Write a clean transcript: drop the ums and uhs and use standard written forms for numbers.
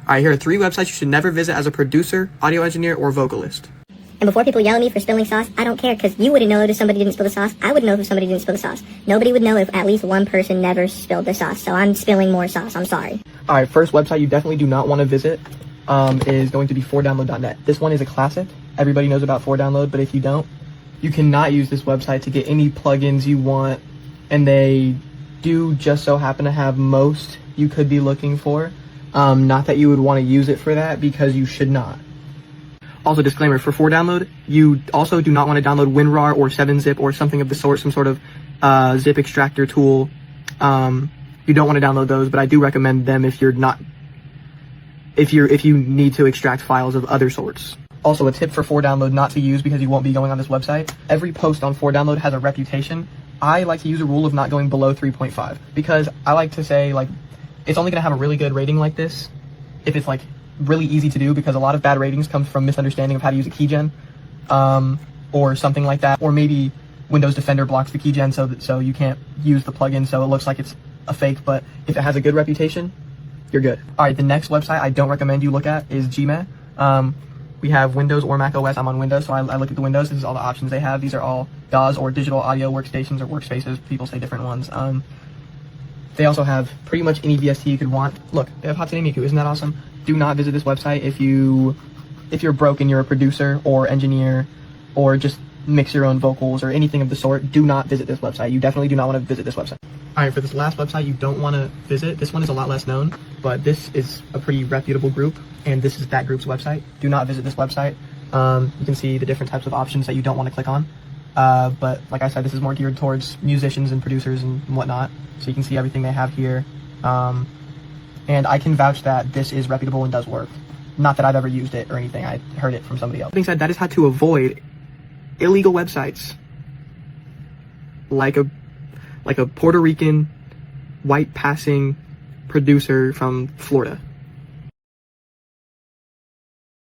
All right, here are 3 websites you should never visit as a producer, audio engineer, or vocalist. And before people yell at me for spilling sauce, I don't care, because you wouldn't know if somebody didn't spill the sauce. I would know if somebody didn't spill the sauce. Nobody would know if at least one person never spilled the sauce. So I'm spilling more sauce. I'm sorry. All right, first website you definitely do not want to visit is going to be 4download.net. This one is a classic. Everybody knows about 4download, but if you don't, you cannot use this website to get any plugins you want, and they do just so happen to have most you could be looking for. Not that you would want to use it for that, because you should not. Also, disclaimer, for 4download, you also do not want to download WinRAR or 7-zip or something of the sort, some sort of zip extractor tool. You don't want to download those, but I do recommend them if you need to extract files of other sorts. Also, a tip for 4download not to use because you won't be going on this website. Every post on 4download has a reputation. I like to use a rule of not going below 3.5 because I like to say, like, it's only going to have a really good rating like this if it's, like, really easy to do, because a lot of bad ratings come from misunderstanding of how to use a keygen, or something like that. Or maybe Windows Defender blocks the keygen so you can't use the plugin, so it looks like it's a fake, but if it has a good reputation, you're good. All right, the next website I don't recommend you look at is Gmail. We have Windows or Mac OS. I'm on Windows, so I look at the Windows. This is all the options they have. These are all DAWs or digital audio workstations or workspaces. People say different ones. They also have pretty much any VST you could want. Look, they have Hatsune Miku. Isn't that awesome? Do not visit this website if you're broke and you're a producer or engineer or just mix your own vocals or anything of the sort. Do not visit this website. You definitely do not want to visit this website. All right, for this last website you don't want to visit, this one is a lot less known, but this is a pretty reputable group, and this is that group's website. Do not visit this website. You can see the different types of options that you don't want to click on. But like I said, this is more geared towards musicians and producers and whatnot. So you can see everything they have here. And I can vouch that this is reputable and does work. Not that I've ever used it or anything. I heard it from somebody else. That being said, that is how to avoid illegal websites like a Puerto Rican white passing producer from Florida.